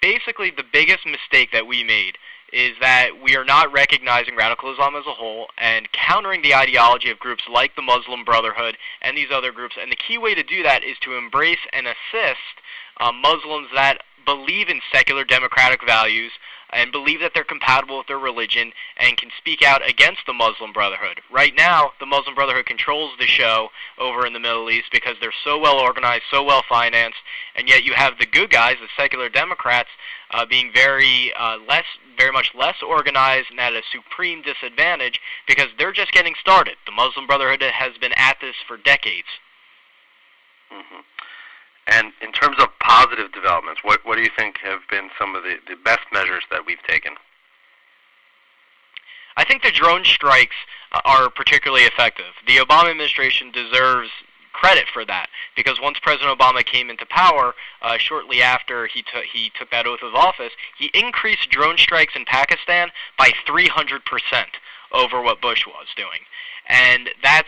basically the biggest mistake that we made is that we are not recognizing radical Islam as a whole and countering the ideology of groups like the Muslim Brotherhood and these other groups. And the key way to do that is to embrace and assist Muslims that believe in secular democratic values and believe that they're compatible with their religion and can speak out against the Muslim Brotherhood. Right now, the Muslim Brotherhood controls the show over in the Middle East because they're so well organized, so well financed, and yet you have the good guys, the secular Democrats, being very much less organized and at a supreme disadvantage because they're just getting started. The Muslim Brotherhood has been at this for decades. Mm-hmm. And in terms of positive developments, what do you think have been some of the best measures that we've taken? I think the drone strikes are particularly effective. The Obama administration deserves credit for that because once President Obama came into power, shortly after he took that oath of office, he increased drone strikes in Pakistan by 300% over what Bush was doing. And that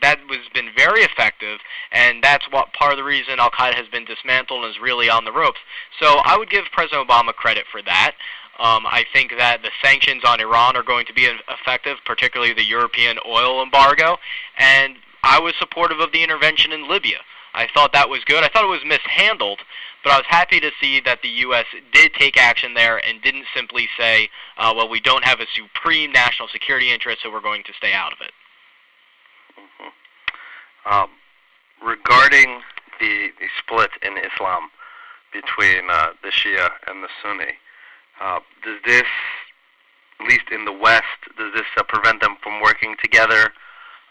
has been very effective, and that's what part of the reason Al-Qaeda has been dismantled and is really on the ropes. So I would give President Obama credit for that. I think that the sanctions on Iran are going to be effective, particularly the European oil embargo, and I was supportive of the intervention in Libya. I thought that was good. I thought it was mishandled, but I was happy to see that the U.S. did take action there and didn't simply say, well, we don't have a supreme national security interest, so we're going to stay out of it. Regarding the split in Islam between the Shia and the Sunni, does this, at least in the West, does this prevent them from working together?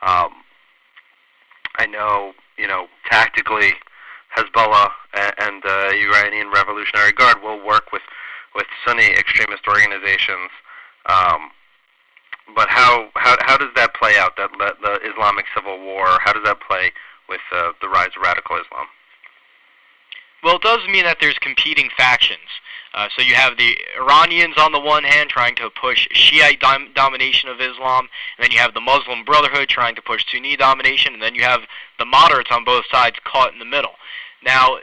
I know, tactically, Hezbollah and the Iranian Revolutionary Guard will work with Sunni extremist organizations. But how does that play out? The Islamic Civil War, how does that play with the rise of radical Islam? Well, it does mean that there's competing factions. So you have the Iranians on the one hand trying to push Shiite domination of Islam, and then you have the Muslim Brotherhood trying to push Sunni domination, and then you have the moderates on both sides caught in the middle. Now,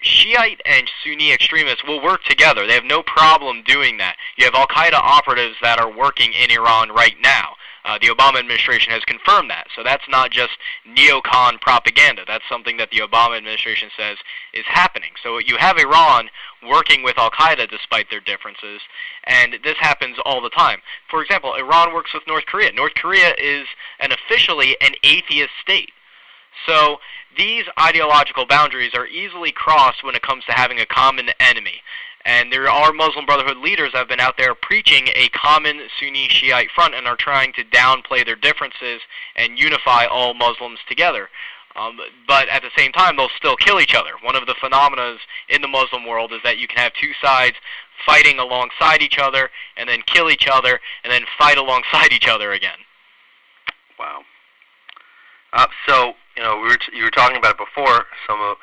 Shiite and Sunni extremists will work together. They have no problem doing that. You have Al-Qaeda operatives that are working in Iran right now. The Obama administration has confirmed that. So that's not just neocon propaganda. That's something that the Obama administration says is happening. So you have Iran working with Al-Qaeda despite their differences, and this happens all the time. For example, Iran works with North Korea. North Korea is officially an atheist state. So these ideological boundaries are easily crossed when it comes to having a common enemy. And there are Muslim Brotherhood leaders that have been out there preaching a common Sunni Shiite front and are trying to downplay their differences and unify all Muslims together. But at the same time, they'll still kill each other. One of the phenomena in the Muslim world is that you can have two sides fighting alongside each other and then kill each other and then fight alongside each other again. Wow. So, you were talking about it before, some of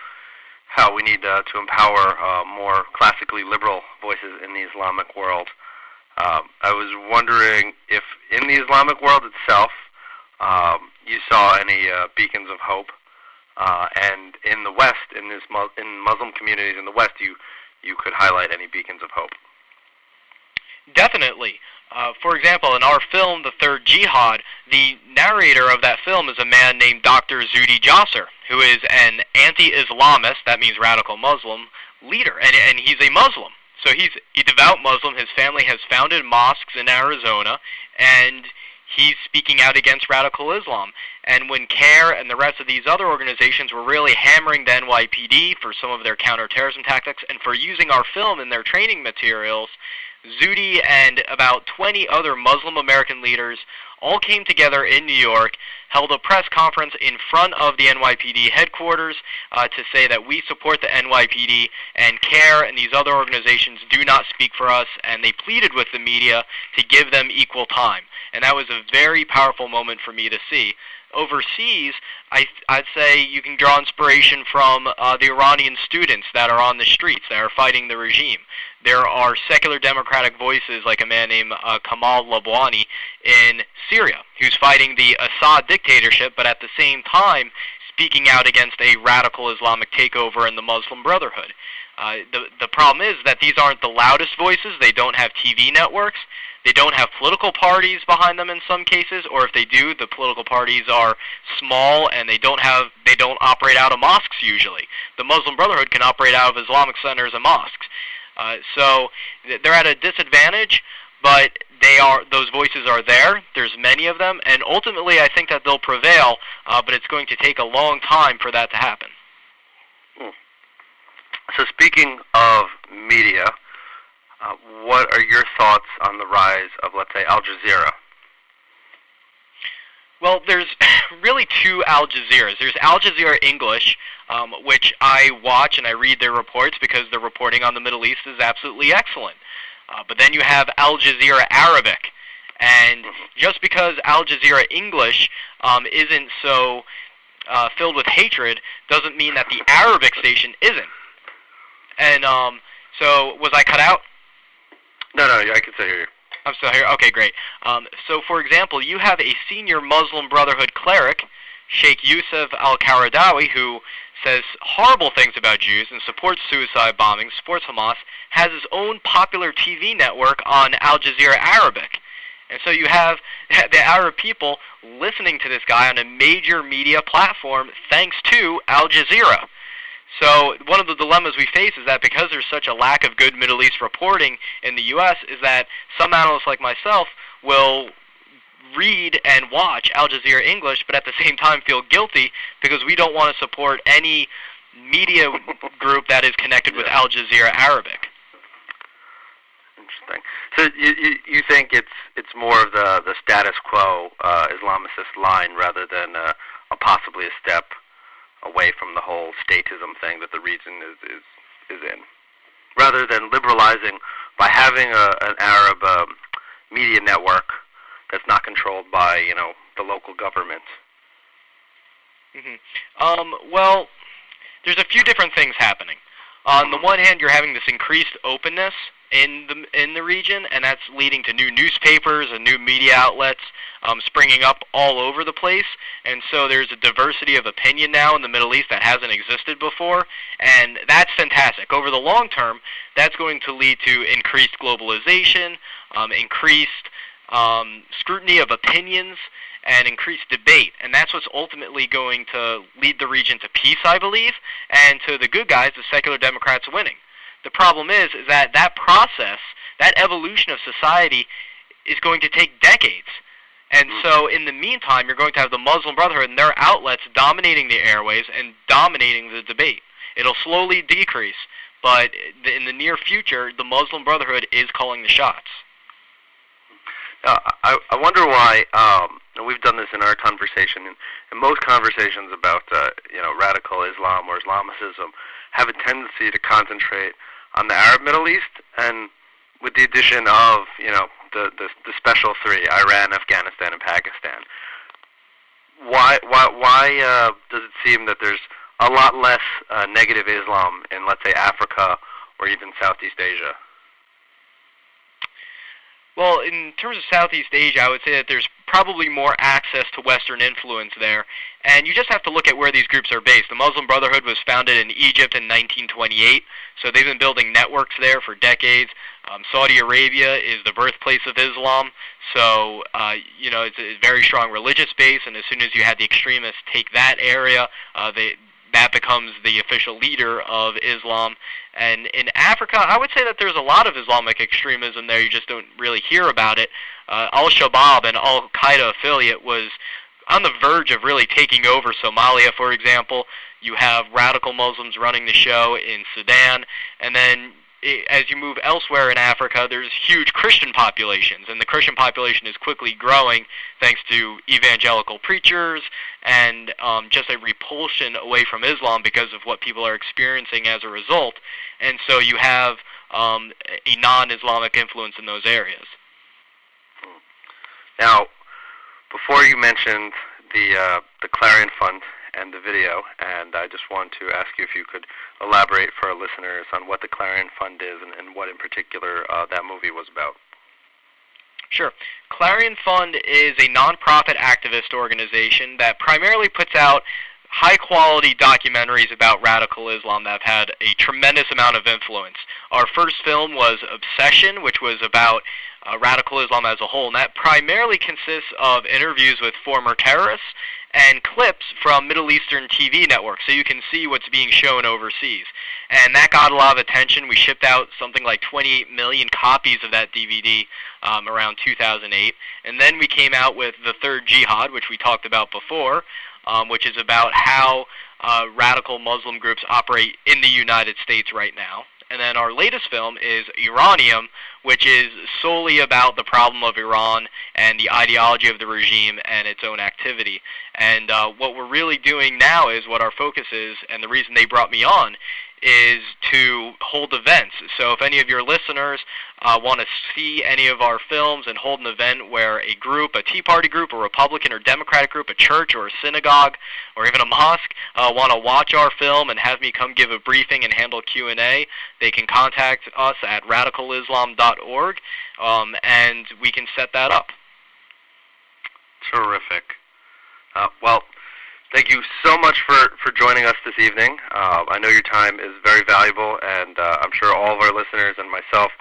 how we need to empower more classically liberal voices in the Islamic world. I was wondering if in the Islamic world itself you saw any beacons of hope, and in the West, in Muslim communities in the West, you could highlight any beacons of hope. Definitely. For example, in our film, The Third Jihad, the narrator of that film is a man named Dr. Zuhdi Jasser, who is an anti-Islamist, that means radical Muslim, leader, and he's a Muslim. So he's a devout Muslim. His family has founded mosques in Arizona, and he's speaking out against radical Islam. And when CARE and the rest of these other organizations were really hammering the NYPD for some of their counterterrorism tactics and for using our film in their training materials, Zuhdi and about 20 other Muslim American leaders all came together in New York, held a press conference in front of the NYPD headquarters to say that we support the NYPD and CARE and these other organizations do not speak for us, and they pleaded with the media to give them equal time. And that was a very powerful moment for me to see. Overseas, I'd say you can draw inspiration from the Iranian students that are on the streets, that are fighting the regime. There are secular democratic voices like a man named Kamal Labwani in Syria, who's fighting the Assad dictatorship, but at the same time speaking out against a radical Islamic takeover in the Muslim Brotherhood. The problem is that these aren't the loudest voices. They don't have TV networks. They don't have political parties behind them in some cases, or if they do, the political parties are small and they don't operate out of mosques usually. The Muslim Brotherhood can operate out of Islamic centers and mosques. So they're at a disadvantage, but those voices are there. There's many of them, and ultimately I think that they'll prevail, but it's going to take a long time for that to happen. So speaking of media, what are your thoughts on the rise of, let's say, Al Jazeera? Well, there's really two Al Jazeeras. There's Al Jazeera English, which I watch and I read their reports because the reporting on the Middle East is absolutely excellent. But then you have Al Jazeera Arabic. And just because Al Jazeera English isn't so filled with hatred doesn't mean that the Arabic station isn't. And so was I cut out? No, I can still hear you. I'm still here? Okay, great. So, for example, you have a senior Muslim Brotherhood cleric, Sheikh Yusuf al-Qaradawi, who says horrible things about Jews and supports suicide bombings, supports Hamas, has his own popular TV network on Al Jazeera Arabic. And so you have the Arab people listening to this guy on a major media platform thanks to Al Jazeera. So one of the dilemmas we face is that because there's such a lack of good Middle East reporting in the U.S. is that some analysts like myself will read and watch Al Jazeera English, but at the same time feel guilty because we don't want to support any media group that is connected with Al Jazeera Arabic. Interesting. So you think it's more of the status quo Islamicist line rather than possibly a step away from the whole statism thing that the region is in, rather than liberalizing by having an Arab media network that's not controlled by the local government. Well, there's a few different things happening. On the one hand, you're having this increased openness in the region, and that's leading to new newspapers and new media outlets springing up all over the place. And so there's a diversity of opinion now in the Middle East that hasn't existed before, and that's fantastic. Over the long term, that's going to lead to increased globalization, increased scrutiny of opinions, and increased debate. And that's what's ultimately going to lead the region to peace, I believe, and to the good guys, the secular Democrats, winning. The problem is that process, that evolution of society, is going to take decades. And so in the meantime, you're going to have the Muslim Brotherhood and their outlets dominating the airwaves and dominating the debate. It'll slowly decrease, but in the near future, the Muslim Brotherhood is calling the shots. I wonder why, and we've done this in our conversation, and most conversations about radical Islam or Islamicism have a tendency to concentrate on the Arab Middle East, and with the addition of the special three, Iran, Afghanistan, and Pakistan. Why does it seem that there's a lot less negative Islam in, let's say, Africa or even Southeast Asia? Well, in terms of Southeast Asia, I would say that there's probably more access to Western influence there. And you just have to look at where these groups are based. The Muslim Brotherhood was founded in Egypt in 1928, so they've been building networks there for decades. Saudi Arabia is the birthplace of Islam, so it's a very strong religious base, and as soon as you had the extremists take that area, that becomes the official leader of Islam. And in Africa, I would say that there's a lot of Islamic extremism there. You just don't really hear about it. Al-Shabaab, an Al-Qaeda affiliate, was on the verge of really taking over Somalia, for example. You have radical Muslims running the show in Sudan. And then as you move elsewhere in Africa, there's huge Christian populations, and the Christian population is quickly growing thanks to evangelical preachers and just a repulsion away from Islam because of what people are experiencing as a result. And so you have a non-Islamic influence in those areas. Now, before you mentioned the Clarion Fund and the video, and I just want to ask you if you could elaborate for our listeners on what the Clarion Fund is and what in particular that movie was about. Sure. Clarion Fund is a nonprofit activist organization that primarily puts out high-quality documentaries about radical Islam that have had a tremendous amount of influence. Our first film was Obsession, which was about radical Islam as a whole, and that primarily consists of interviews with former terrorists and clips from Middle Eastern TV networks, so you can see what's being shown overseas. And that got a lot of attention. We shipped out something like 28 million copies of that DVD around 2008. And then we came out with The Third Jihad, which we talked about before, which is about how radical Muslim groups operate in the United States right now. And then our latest film is Iranium, which is solely about the problem of Iran and the ideology of the regime and its own activity. And what we're really doing now is what our focus is, and the reason they brought me on is to hold events. So if any of your listeners want to see any of our films and hold an event where a group, a Tea Party group, a Republican or Democratic group, a church or a synagogue, or even a mosque, want to watch our film and have me come give a briefing and handle Q&A, they can contact us at radicalislam.org, and we can set that up. Terrific. Well, thank you so much for joining us this evening. I know your time is very valuable, and I'm sure all of our listeners and myself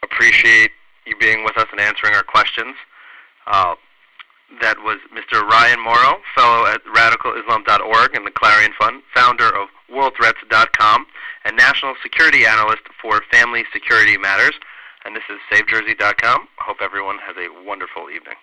appreciate you being with us and answering our questions. That was Mr. Ryan Mauro, fellow at radicalislam.org and the Clarion Fund, founder of worldthreats.com, and national security analyst for Family Security Matters. And this is SaveJersey.com. I hope everyone has a wonderful evening.